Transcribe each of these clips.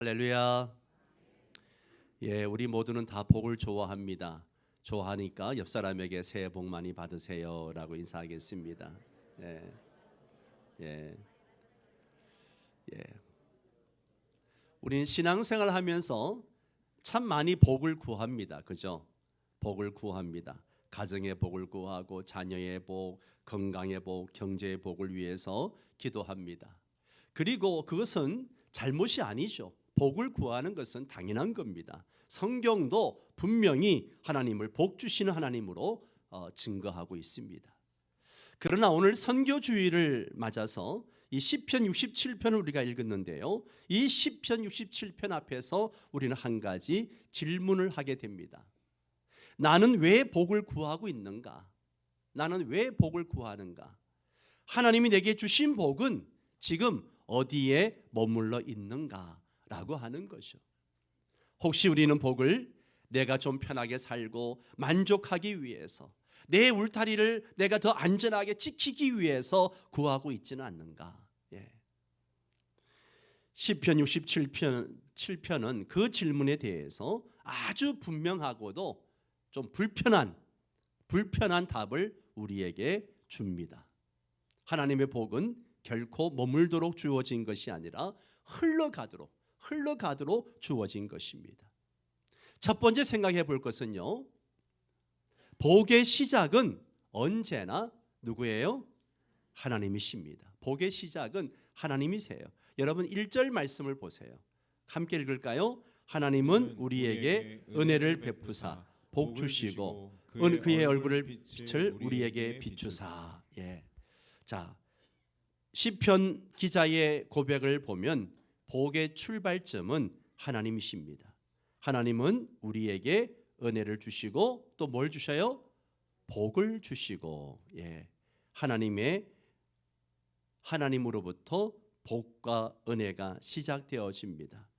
할렐루야. 예, 우리 모두는 다 복을 좋아합니다. 좋아하니까 옆 사람에게 새해 복 많이 받으세요라고 인사하겠습니다. 예, 예, 예. 우리는 신앙생활 하면서 참 많이 복을 구합니다. 그죠? 복을 구합니다. 가정의 복을 구하고 자녀의 복, 건강의 복, 경제의 복을 위해서 기도합니다. 그리고 그것은 잘못이 아니죠. 복을 구하는 것은 당연한 겁니다. 성경도 분명히 하나님을 복 주시는 하나님으로 증거하고 있습니다. 그러나 오늘 선교주의를 맞아서 이 시편 67편을 우리가 읽었는데요. 이 시편 67편 앞에서 우리는 한 가지 질문을 하게 됩니다. 나는 왜 복을 구하고 있는가? 나는 왜 복을 구하는가? 하나님이 내게 주신 복은 지금 어디에 머물러 있는가라고 하는 것이죠. 혹시 우리는 복을 내가 좀 편하게 살고 만족하기 위해서, 내 울타리를 내가 더 안전하게 지키기 위해서 구하고 있지는 않는가? 시편 67편은 그 질문에 대해서 아주 분명하고도 좀 불편한 답을 우리에게 줍니다. 하나님의 복은 결코 머물도록 주어진 것이 아니라 흘러가도록 주어진 것입니다. 첫 번째 생각해 볼 것은요, 복의 시작은 언제나 누구예요? 하나님이십니다. 복의 시작은 하나님이세요. 여러분 1절 말씀을 보세요. 함께 읽을까요? 하나님은 우리에게 은혜를 베푸사 복 주시고 그의 얼굴을 빛을 우리에게 비추사. 자, 시편 기자의 고백을 보면 복의 출발점은 하나님이십니다. 하나님은 우리에게 은혜를 주시고 또 뭘 주셔요? 복을 주시고. 하나님으로부터 복과 은혜가 시작되어집니다.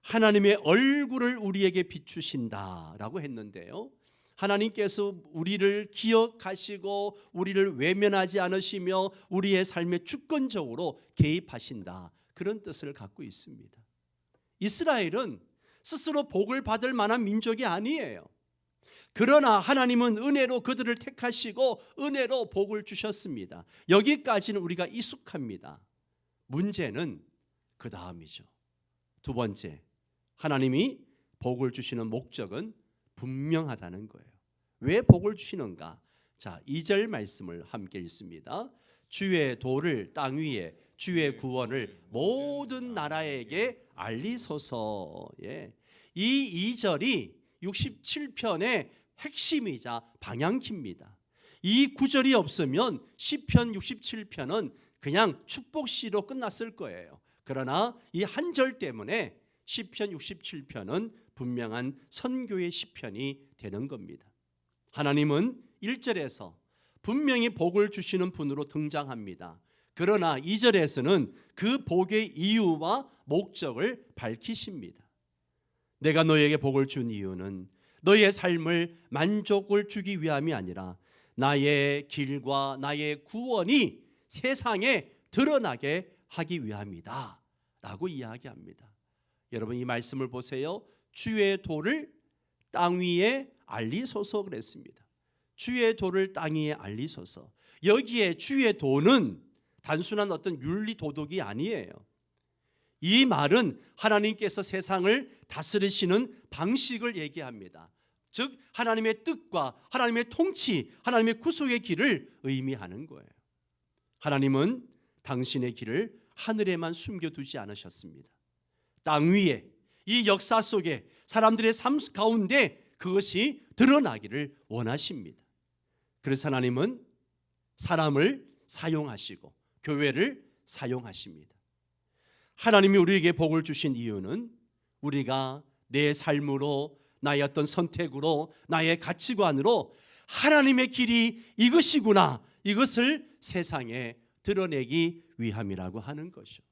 하나님의 얼굴을 우리에게 비추신다라고 했는데요. 하나님께서 우리를 기억하시고 우리를 외면하지 않으시며 우리의 삶에 주권적으로 개입하신다, 그런 뜻을 갖고 있습니다. 이스라엘은 스스로 복을 받을 만한 민족이 아니에요. 그러나 하나님은 은혜로 그들을 택하시고 은혜로 복을 주셨습니다. 여기까지는 우리가 익숙합니다. 문제는 그 다음이죠. 두 번째, 하나님이 복을 주시는 목적은 분명하다는 거예요. 왜 복을 주시는가? 자, 2절 말씀을 함께 읽습니다. 주의 도를 땅 위에, 주의 구원을 모든 나라에게 알리소서. 이 2절이 67편의 핵심이자 방향키입니다. 이 구절이 없으면 시편 67편은 그냥 축복시로 끝났을 거예요. 그러나 이 한 절 때문에 시편 67편은 분명한 선교의 시편이 되는 겁니다. 하나님은 1절에서 분명히 복을 주시는 분으로 등장합니다. 그러나 2절에서는 그 복의 이유와 목적을 밝히십니다. 내가 너에게 복을 준 이유는 너의 삶을 만족을 주기 위함이 아니라 나의 길과 나의 구원이 세상에 드러나게 하기 위함이다 라고 이야기합니다. 여러분 이 말씀을 보세요. 주의 도를 땅 위에 알리소서 그랬습니다. 주의 도를 땅 위에 알리소서. 여기에 주의 도는 단순한 어떤 윤리 도덕이 아니에요. 이 말은 하나님께서 세상을 다스리시는 방식을 얘기합니다. 즉 하나님의 뜻과 하나님의 통치, 하나님의 구속의 길을 의미하는 거예요. 하나님은 당신의 길을 하늘에만 숨겨두지 않으셨습니다. 땅 위에, 이 역사 속에 사람들의 삶 가운데 그것이 드러나기를 원하십니다. 그래서 하나님은 사람을 사용하시고 교회를 사용하십니다. 하나님이 우리에게 복을 주신 이유는 우리가 내 삶으로, 나의 어떤 선택으로, 나의 가치관으로 하나님의 길이 이것이구나, 이것을 세상에 드러내기 위함이라고 하는 것이죠.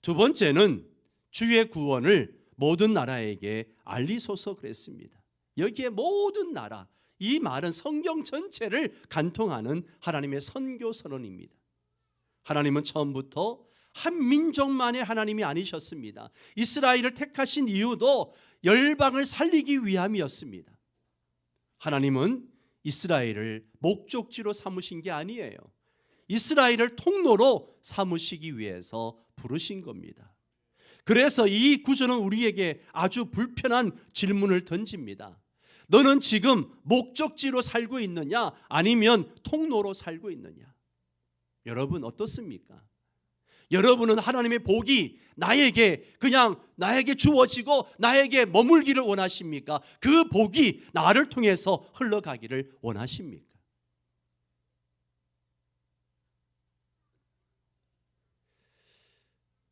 두 번째는 주의 구원을 모든 나라에게 알리소서 그랬습니다. 여기에 모든 나라, 이 말은 성경 전체를 관통하는 하나님의 선교 선언입니다. 하나님은 처음부터 한 민족만의 하나님이 아니셨습니다. 이스라엘을 택하신 이유도 열방을 살리기 위함이었습니다. 하나님은 이스라엘을 목적지로 삼으신 게 아니에요. 이스라엘을 통로로 삼으시기 위해서 부르신 겁니다. 그래서 이 구절은 우리에게 아주 불편한 질문을 던집니다. 너는 지금 목적지로 살고 있느냐, 아니면 통로로 살고 있느냐? 여러분 어떻습니까? 여러분은 하나님의 복이 그냥 나에게 주어지고 나에게 머물기를 원하십니까? 그 복이 나를 통해서 흘러가기를 원하십니까?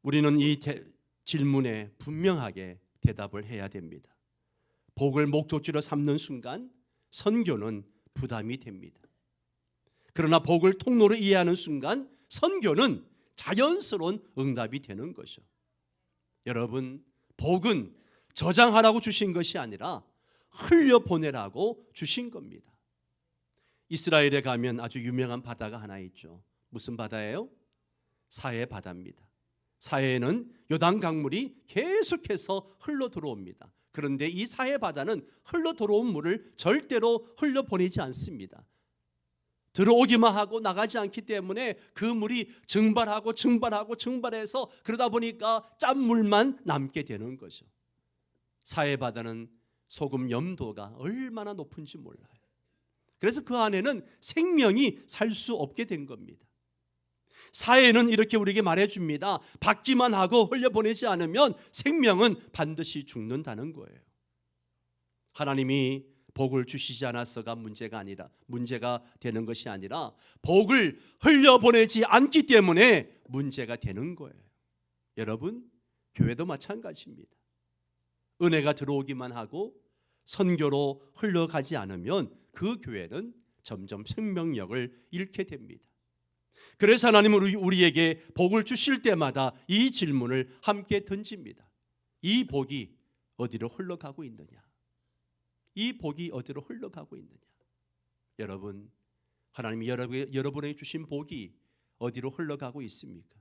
우리는 이 질문에 분명하게 대답을 해야 됩니다. 복을 목적지로 삼는 순간 선교는 부담이 됩니다. 그러나 복을 통로로 이해하는 순간 선교는 자연스러운 응답이 되는 것이죠. 여러분, 복은 저장하라고 주신 것이 아니라 흘려보내라고 주신 겁니다. 이스라엘에 가면 아주 유명한 바다가 하나 있죠. 무슨 바다예요? 사해 바다입니다. 사해에는 요단 강물이 계속해서 흘러 들어옵니다. 그런데 이 사해 바다는 흘러 들어온 물을 절대로 흘려보내지 않습니다. 들어오기만 하고 나가지 않기 때문에 그 물이 증발해서 그러다 보니까 짠물만 남게 되는 거죠. 사해 바다는 소금 염도가 얼마나 높은지 몰라요. 그래서 그 안에는 생명이 살 수 없게 된 겁니다. 사해는 이렇게 우리에게 말해줍니다. 받기만 하고 흘려보내지 않으면 생명은 반드시 죽는다는 거예요. 하나님이 복을 주시지 않아서가 문제가 되는 것이 아니라 복을 흘려보내지 않기 때문에 문제가 되는 거예요. 여러분, 교회도 마찬가지입니다. 은혜가 들어오기만 하고 선교로 흘러가지 않으면 그 교회는 점점 생명력을 잃게 됩니다. 그래서 하나님은 우리에게 복을 주실 때마다 이 질문을 함께 던집니다. 이 복이 어디로 흘러가고 있느냐? 이 복이 어디로 흘러가고 있느냐? 여러분, 하나님이 여러분에게 주신 복이 어디로 흘러가고 있습니까?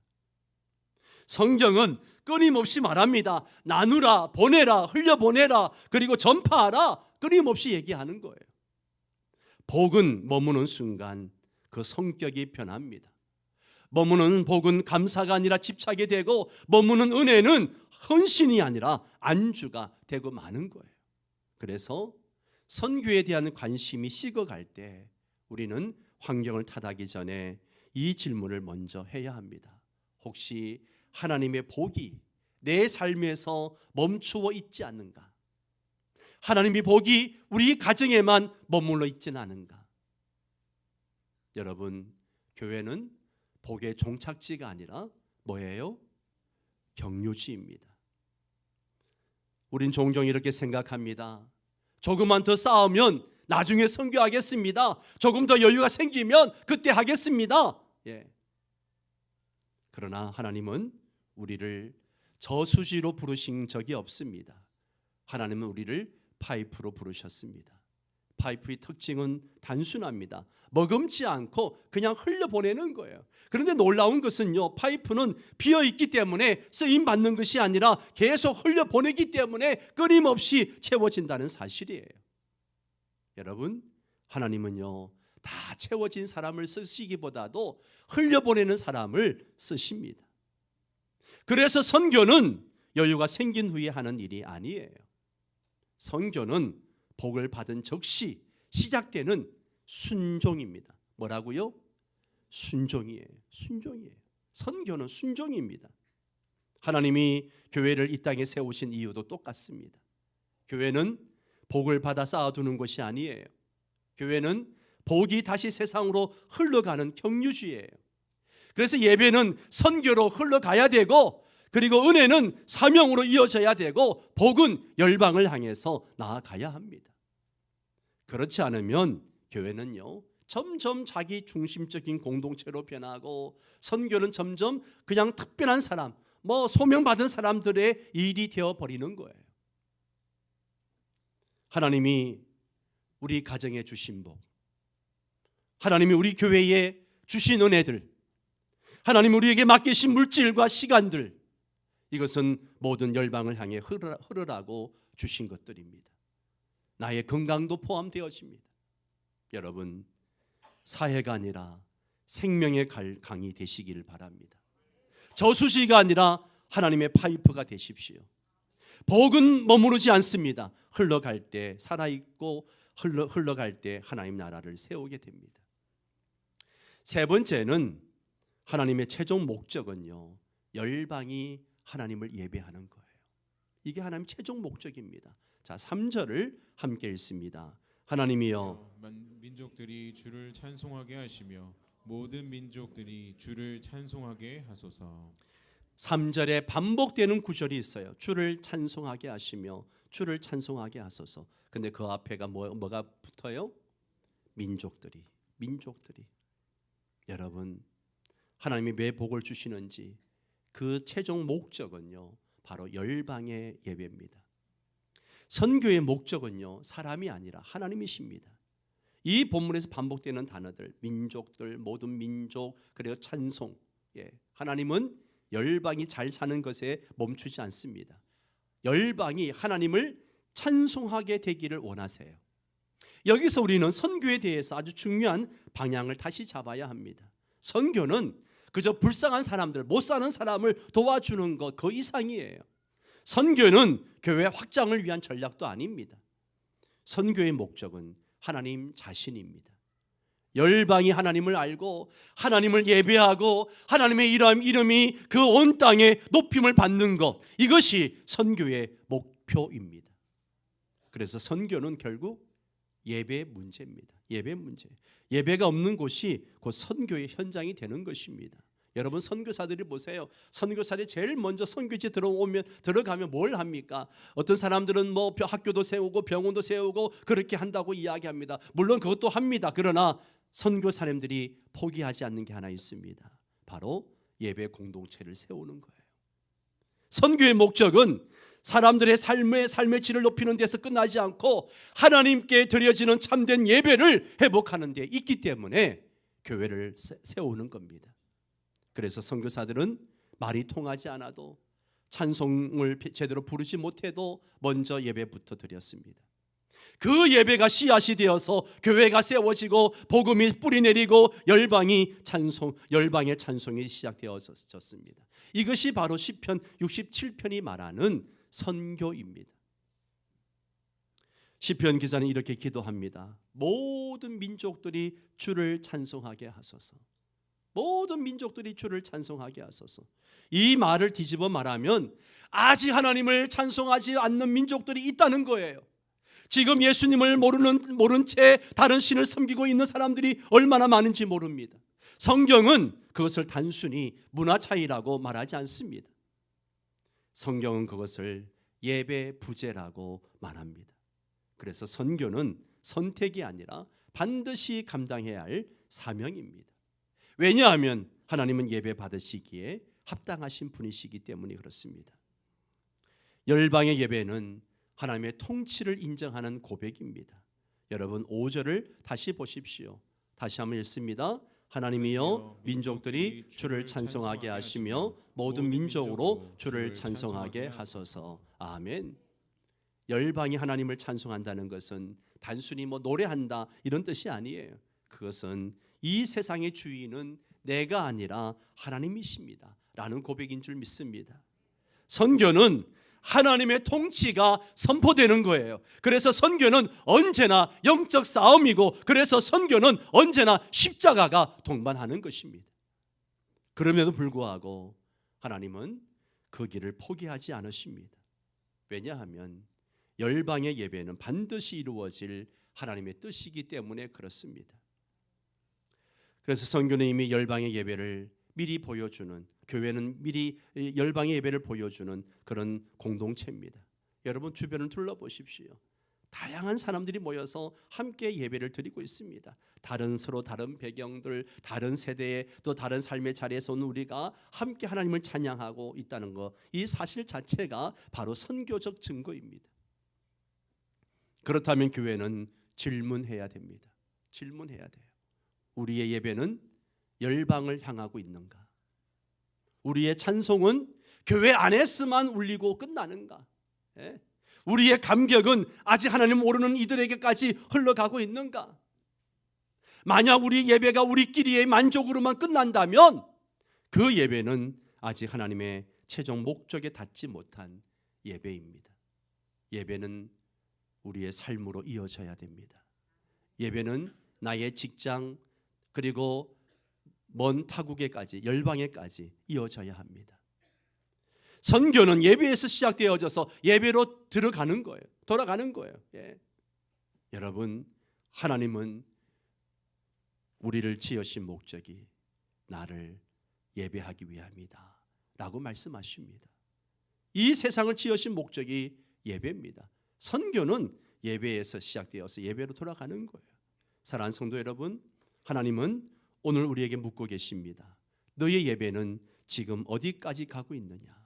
성경은 끊임없이 말합니다. 나누라, 보내라, 흘려보내라, 그리고 전파하라, 끊임없이 얘기하는 거예요. 복은 머무는 순간 그 성격이 변합니다. 머무는 복은 감사가 아니라 집착이 되고, 머무는 은혜는 헌신이 아니라 안주가 되고 마는 거예요. 그래서 선교에 대한 관심이 식어갈 때 우리는 환경을 탓하기 전에 이 질문을 먼저 해야 합니다. 혹시 하나님의 복이 내 삶에서 멈추어 있지 않는가? 하나님의 복이 우리 가정에만 머물러 있지는 않은가? 여러분, 교회는 복의 종착지가 아니라 뭐예요? 경유지입니다. 우린 종종 이렇게 생각합니다. 조금만 더 쌓으면 나중에 선교하겠습니다. 조금 더 여유가 생기면 그때 하겠습니다. 그러나 하나님은 우리를 저수지로 부르신 적이 없습니다. 하나님은 우리를 파이프로 부르셨습니다. 파이프의 특징은 단순합니다. 머금지 않고 그냥 흘려보내는 거예요. 그런데 놀라운 것은요, 파이프는 비어있기 때문에 쓰임받는 것이 아니라 계속 흘려보내기 때문에 끊임없이 채워진다는 사실이에요. 여러분, 하나님은요, 다 채워진 사람을 쓰시기보다도 흘려보내는 사람을 쓰십니다. 그래서 선교는 여유가 생긴 후에 하는 일이 아니에요. 선교는 복을 받은 즉시 시작되는 순종입니다. 뭐라고요? 순종이에요. 선교는 순종입니다. 하나님이 교회를 이 땅에 세우신 이유도 똑같습니다. 교회는 복을 받아 쌓아두는 것이 아니에요. 교회는 복이 다시 세상으로 흘러가는 경유지예요. 그래서 예배는 선교로 흘러가야 되고, 그리고 은혜는 사명으로 이어져야 되고, 복은 열방을 향해서 나아가야 합니다. 그렇지 않으면 교회는요, 점점 자기 중심적인 공동체로 변하고, 선교는 점점 그냥 특별한 사람, 소명받은 사람들의 일이 되어버리는 거예요. 하나님이 우리 가정에 주신 복, 하나님이 우리 교회에 주신 은혜들, 하나님 우리에게 맡기신 물질과 시간들, 이것은 모든 열방을 향해 흐르라고 주신 것들입니다. 나의 건강도 포함되어집니다. 여러분, 사회가 아니라 생명의 강이 되시기를 바랍니다. 저수지가 아니라 하나님의 파이프가 되십시오. 복은 머무르지 않습니다. 흘러갈 때 살아있고 흘러갈 때 하나님 나라를 세우게 됩니다. 세 번째는 하나님의 최종 목적은요, 열방이 하나님을 예배하는 거예요. 이게 하나님의 최종 목적입니다. 자, 3절을 함께 읽습니다. 하나님이여 민족들이 주를 찬송하게 하시며 모든 민족들이 주를 찬송하게 하소서. 3절에 반복되는 구절이 있어요. 주를 찬송하게 하시며 주를 찬송하게 하소서. 근데 그 앞에가 뭐가 붙어요? 민족들이. 여러분, 하나님이 왜 복을 주시는지 그 최종 목적은요, 바로 열방의 예배입니다. 선교의 목적은요, 사람이 아니라 하나님이십니다. 이 본문에서 반복되는 단어들, 민족들, 모든 민족, 그리고 찬송, 하나님은 열방이 잘 사는 것에 멈추지 않습니다. 열방이 하나님을 찬송하게 되기를 원하세요. 여기서 우리는 선교에 대해서 아주 중요한 방향을 다시 잡아야 합니다. 선교는 그저 불쌍한 사람들, 못 사는 사람을 도와주는 것, 그 이상이에요. 선교는 교회 확장을 위한 전략도 아닙니다. 선교의 목적은 하나님 자신입니다. 열방이 하나님을 알고 하나님을 예배하고 하나님의 이름이 그 온 땅에 높임을 받는 것, 이것이 선교의 목표입니다. 그래서 선교는 결국 예배 문제입니다. 예배 문제. 예배가 없는 곳이 곧 선교의 현장이 되는 것입니다. 여러분, 선교사들이 보세요. 선교사들이 제일 먼저 선교지 들어가면 뭘 합니까? 어떤 사람들은 뭐 학교도 세우고 병원도 세우고 그렇게 한다고 이야기합니다. 물론 그것도 합니다. 그러나 선교사님들이 포기하지 않는 게 하나 있습니다. 바로 예배 공동체를 세우는 거예요. 선교의 목적은 사람들의 삶의 질을 높이는 데서 끝나지 않고 하나님께 드려지는 참된 예배를 회복하는 데 있기 때문에 교회를 세우는 겁니다. 그래서 선교사들은 말이 통하지 않아도, 찬송을 제대로 부르지 못해도 먼저 예배부터 드렸습니다. 그 예배가 씨앗이 되어서 교회가 세워지고 복음이 뿌리내리고 열방의 찬송이 시작되어졌습니다. 이것이 바로 시편 67편이 말하는 선교입니다. 시편 기자는 이렇게 기도합니다. 모든 민족들이 주를 찬송하게 하소서. 모든 민족들이 주를 찬송하게 하소서. 이 말을 뒤집어 말하면 아직 하나님을 찬송하지 않는 민족들이 있다는 거예요. 지금 예수님을 모른 채 다른 신을 섬기고 있는 사람들이 얼마나 많은지 모릅니다. 성경은 그것을 단순히 문화 차이라고 말하지 않습니다. 성경은 그것을 예배 부재라고 말합니다. 그래서 선교는 선택이 아니라 반드시 감당해야 할 사명입니다. 왜냐하면 하나님은 예배 받으시기에 합당하신 분이시기 때문에 그렇습니다. 열방의 예배는 하나님의 통치를 인정하는 고백입니다. 여러분, 5절을 다시 보십시오. 다시 한번 읽습니다. 하나님이여 민족들이 주를 찬송하게 하시며 모든 민족으로 주를 찬송하게 하소서. 아멘. 열방이 하나님을 찬송한다는 것은 단순히 노래한다 이런 뜻이 아니에요. 그것은 이 세상의 주인은 내가 아니라 하나님이십니다 라는 고백인 줄 믿습니다. 선교는 하나님의 통치가 선포되는 거예요. 그래서 선교는 언제나 영적 싸움이고, 그래서 선교는 언제나 십자가가 동반하는 것입니다. 그럼에도 불구하고 하나님은 그 길을 포기하지 않으십니다. 왜냐하면 열방의 예배는 반드시 이루어질 하나님의 뜻이기 때문에 그렇습니다. 그래서 선교는 이미 열방의 예배를 미리 보여주는, 교회는 미리 열방의 예배를 보여주는 그런 공동체입니다. 여러분, 주변을 둘러보십시오. 다양한 사람들이 모여서 함께 예배를 드리고 있습니다. 서로 다른 배경들, 다른 세대에 또 다른 삶의 자리에서 온 우리가 함께 하나님을 찬양하고 있다는 것, 이 사실 자체가 바로 선교적 증거입니다. 그렇다면 교회는 질문해야 됩니다. 질문해야 돼요. 우리의 예배는 열방을 향하고 있는가? 우리의 찬송은 교회 안에서만 울리고 끝나는가? 예? 우리의 감격은 아직 하나님 모르는 이들에게까지 흘러가고 있는가? 만약 우리 예배가 우리끼리의 만족으로만 끝난다면 그 예배는 아직 하나님의 최종 목적에 닿지 못한 예배입니다. 예배는 우리의 삶으로 이어져야 됩니다. 예배는 나의 직장 그리고 먼 타국에까지 열방에까지 이어져야 합니다. 선교는 예배에서 시작되어져서 예배로 들어가는 거예요. 돌아가는 거예요. 예. 여러분, 하나님은 우리를 지으신 목적이 나를 예배하기 위함이다 라고 말씀하십니다. 이 세상을 지으신 목적이 예배입니다. 선교는 예배에서 시작되어서 예배로 돌아가는 거예요. 사랑하는 성도 여러분, 하나님은 오늘 우리에게 묻고 계십니다. 너의 예배는 지금 어디까지 가고 있느냐?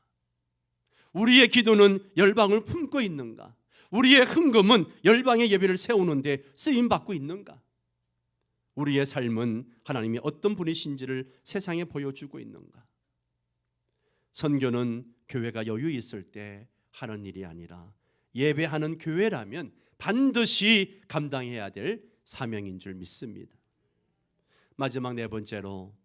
우리의 기도는 열방을 품고 있는가? 우리의 헌금은 열방의 예배를 세우는데 쓰임받고 있는가? 우리의 삶은 하나님이 어떤 분이신지를 세상에 보여주고 있는가? 선교는 교회가 여유 있을 때 하는 일이 아니라 예배하는 교회라면 반드시 감당해야 될 사명인 줄 믿습니다. 마지막 네 번째로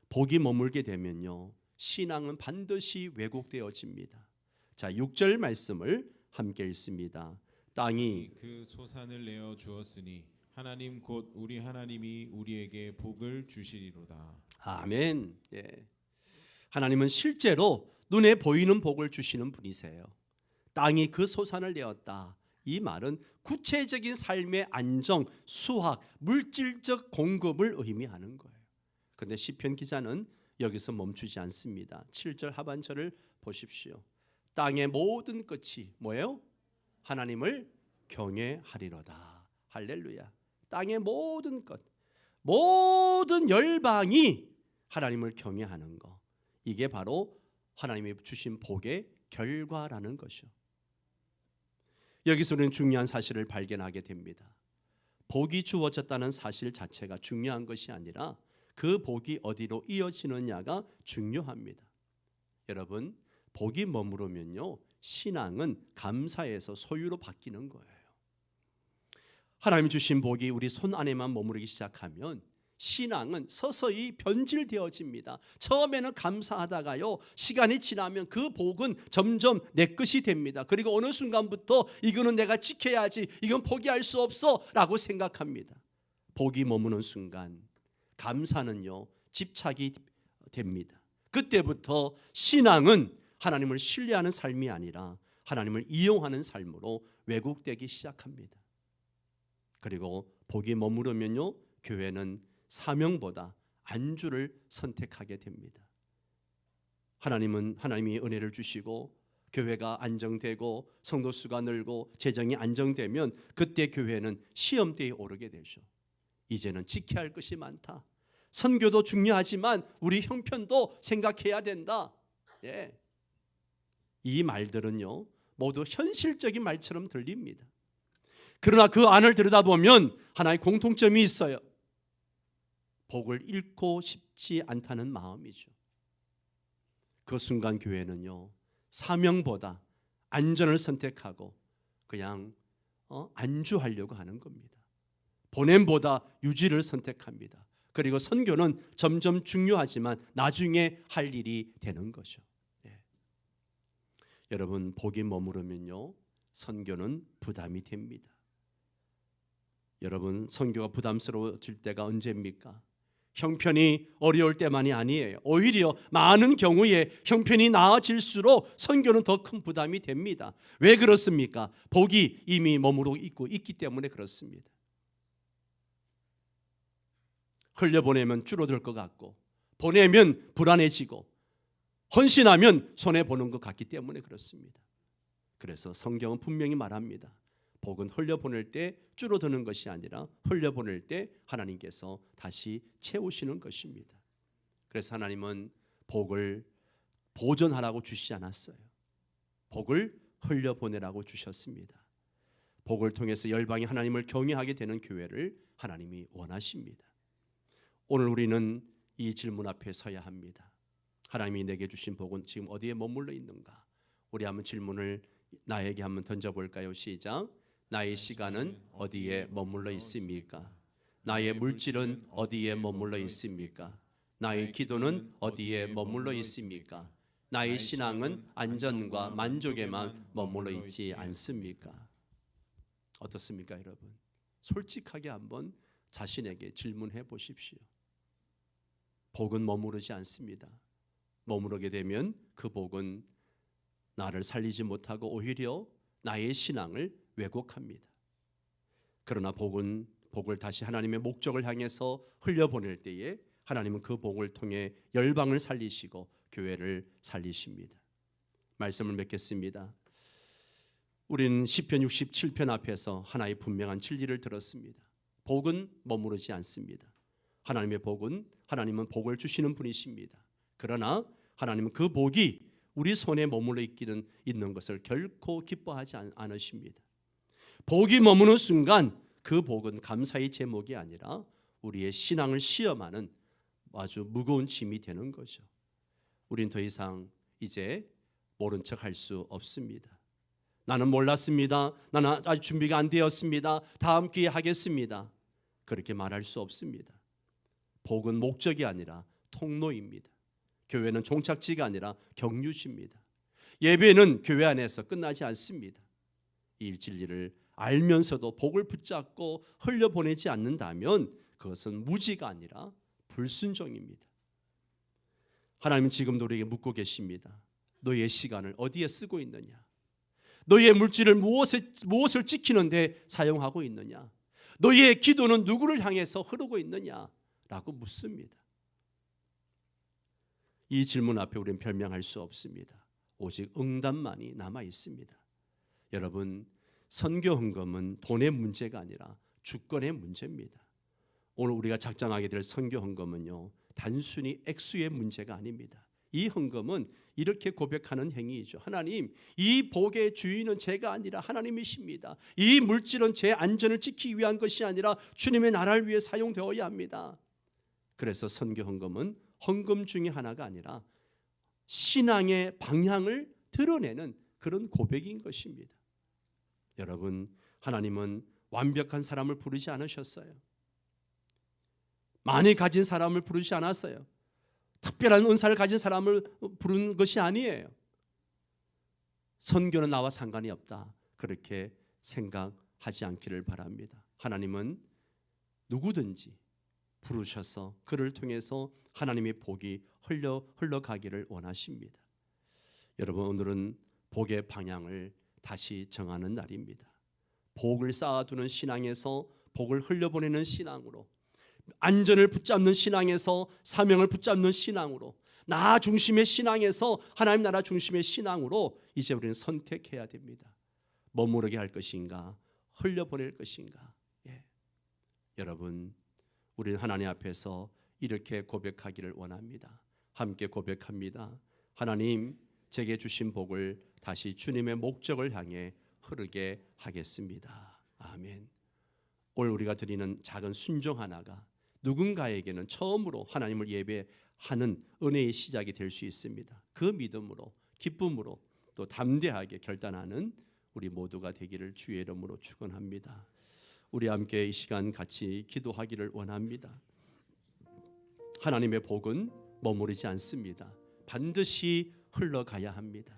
복이 머물게 되면요, 신앙은 반드시 왜곡되어집니다. 자, 6절 말씀을 함께 읽습니다. 땅이 그 소산을 내어 주었으니 하나님 곧 우리 하나님이 우리에게 복을 주시리로다. 아멘. 예. 하나님은 실제로 눈에 보이는 복을 주시는 분이세요. 땅이 그 소산을 내었다. 이 말은 구체적인 삶의 안정, 수확, 물질적 공급을 의미하는 거예요. 그런데 시편 기자는 여기서 멈추지 않습니다. 7절 하반절을 보십시오. 땅의 모든 끝이 뭐예요? 하나님을 경외하리로다. 할렐루야. 땅의 모든 것, 모든 열방이 하나님을 경외하는 것, 이게 바로 하나님이 주신 복의 결과라는 것이요. 여기서 우리는 중요한 사실을 발견하게 됩니다. 복이 주어졌다는 사실 자체가 중요한 것이 아니라 그 복이 어디로 이어지느냐가 중요합니다. 여러분, 복이 머무르면요, 신앙은 감사에서 소유로 바뀌는 거예요. 하나님 주신 복이 우리 손 안에만 머무르기 시작하면 신앙은 서서히 변질되어집니다. 처음에는 감사하다가요, 시간이 지나면 그 복은 점점 내 것이 됩니다. 그리고 어느 순간부터 이거는 내가 지켜야지, 이건 포기할 수 없어 라고 생각합니다. 복이 머무는 순간 감사는요, 집착이 됩니다. 그때부터 신앙은 하나님을 신뢰하는 삶이 아니라 하나님을 이용하는 삶으로 왜곡되기 시작합니다. 그리고 복이 머무르면요, 교회는 사명보다 안주를 선택하게 됩니다. 하나님이 은혜를 주시고 교회가 안정되고 성도 수가 늘고 재정이 안정되면 그때 교회는 시험대에 오르게 되죠. 이제는 지켜야 할 것이 많다. 선교도 중요하지만 우리 형편도 생각해야 된다. 예. 이 말들은요, 모두 현실적인 말처럼 들립니다. 그러나 그 안을 들여다보면 하나의 공통점이 있어요. 복을 잃고 싶지 않다는 마음이죠. 그 순간 교회는요, 사명보다 안전을 선택하고 그냥 안주하려고 하는 겁니다. 보냄보다 유지를 선택합니다. 그리고 선교는 점점 중요하지만 나중에 할 일이 되는 거죠. 예. 여러분, 복이 머무르면요, 선교는 부담이 됩니다. 여러분, 선교가 부담스러워질 때가 언제입니까? 형편이 어려울 때만이 아니에요. 오히려 많은 경우에 형편이 나아질수록 선교는 더 큰 부담이 됩니다. 왜 그렇습니까? 복이 이미 머무르고 있기 때문에 그렇습니다. 흘려보내면 줄어들 것 같고, 보내면 불안해지고, 헌신하면 손해보는 것 같기 때문에 그렇습니다. 그래서 성경은 분명히 말합니다. 복은 흘려보낼 때 줄어드는 것이 아니라 흘려보낼 때 하나님께서 다시 채우시는 것입니다. 그래서 하나님은 복을 보존하라고 주시지 않았어요. 복을 흘려보내라고 주셨습니다. 복을 통해서 열방이 하나님을 경외하게 되는 교회를 하나님이 원하십니다. 오늘 우리는 이 질문 앞에 서야 합니다. 하나님이 내게 주신 복은 지금 어디에 머물러 있는가? 우리 한번 질문을 나에게 한번 던져볼까요? 시작. 나의 시간은 어디에 머물러 있습니까? 나의 물질은 어디에 머물러 있습니까? 나의 기도는 어디에 머물러 있습니까? 나의 신앙은 안전과 만족에만 머물러 있지 않습니까? 어떻습니까, 여러분? 솔직하게 한번 자신에게 질문해 보십시오. 복은 머무르지 않습니다. 머무르게 되면 그 복은 나를 살리지 못하고 오히려 나의 신앙을 왜곡합니다. 그러나 복은 복을 다시 하나님의 목적을 향해서 흘려보낼 때에 하나님은 그 복을 통해 열방을 살리시고 교회를 살리십니다. 말씀을 맺겠습니다. 우리는 시편 67편 앞에서 하나의 분명한 진리를 들었습니다. 복은 머무르지 않습니다. 하나님은 복을 주시는 분이십니다. 그러나 하나님은 그 복이 우리 손에 머물러 있는 것을 결코 기뻐하지 않으십니다. 복이 머무는 순간 그 복은 감사의 제목이 아니라 우리의 신앙을 시험하는 아주 무거운 짐이 되는 거죠. 우린 더 이상 이제 모른 척 할 수 없습니다. 나는 몰랐습니다. 나는 아직 준비가 안 되었습니다. 다음 기회에 하겠습니다. 그렇게 말할 수 없습니다. 복은 목적이 아니라 통로입니다. 교회는 종착지가 아니라 경유지입니다. 예배는 교회 안에서 끝나지 않습니다. 이 진리를 알면서도 복을 붙잡고 흘려보내지 않는다면 그것은 무지가 아니라 불순종입니다. 하나님은 지금도 우리에게 묻고 계십니다. 너의 시간을 어디에 쓰고 있느냐? 너의 물질을 무엇을 지키는데 사용하고 있느냐? 너의 기도는 누구를 향해서 흐르고 있느냐? 라고 묻습니다. 이 질문 앞에 우리는 변명할 수 없습니다. 오직 응답만이 남아 있습니다. 여러분, 선교 헌금은 돈의 문제가 아니라 주권의 문제입니다. 오늘 우리가 작정하게 될 선교 헌금은요, 단순히 액수의 문제가 아닙니다. 이 헌금은 이렇게 고백하는 행위이죠. 하나님, 이 복의 주인은 제가 아니라 하나님이십니다. 이 물질은 제 안전을 지키기 위한 것이 아니라 주님의 나라를 위해 사용되어야 합니다. 그래서 선교 헌금은 헌금 중에 하나가 아니라 신앙의 방향을 드러내는 그런 고백인 것입니다. 여러분, 하나님은 완벽한 사람을 부르지 않으셨어요. 많이 가진 사람을 부르지 않았어요. 특별한 은사를 가진 사람을 부르는 것이 아니에요. 선교는 나와 상관이 없다, 그렇게 생각하지 않기를 바랍니다. 하나님은 누구든지 부르셔서 그를 통해서 하나님의 복이 흘러가기를 원하십니다. 여러분, 오늘은 복의 방향을 다시 정하는 날입니다. 복을 쌓아두는 신앙에서 복을 흘려보내는 신앙으로, 안전을 붙잡는 신앙에서 사명을 붙잡는 신앙으로, 나 중심의 신앙에서 하나님 나라 중심의 신앙으로 이제 우리는 선택해야 됩니다. 머무르게 할 것인가, 흘려보낼 것인가. 여러분, 우리는 하나님 앞에서 이렇게 고백하기를 원합니다. 함께 고백합니다. 하나님, 제게 주신 복을 다시 주님의 목적을 향해 흐르게 하겠습니다. 아멘. 오늘 우리가 드리는 작은 순종 하나가 누군가에게는 처음으로 하나님을 예배하는 은혜의 시작이 될 수 있습니다. 그 믿음으로, 기쁨으로 또 담대하게 결단하는 우리 모두가 되기를 주의 이름으로 축원합니다. 우리 함께 이 시간 같이 기도하기를 원합니다. 하나님의 복은 머무르지 않습니다. 반드시 흘러가야 합니다.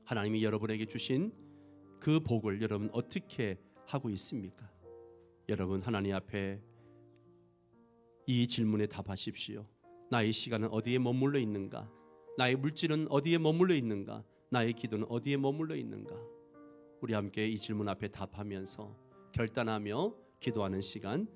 하나님이 여러분에게 주신 그 복을 여러분 어떻게 하고 있습니까? 여러분, 하나님 앞에 이 질문에 답하십시오. 나의 시간은 어디에 머물러 있는가? 나의 물질은 어디에 머물러 있는가? 나의 기도는 어디에 머물러 있는가? 우리 함께 이 질문 앞에 답하면서 결단하며 기도하는 시간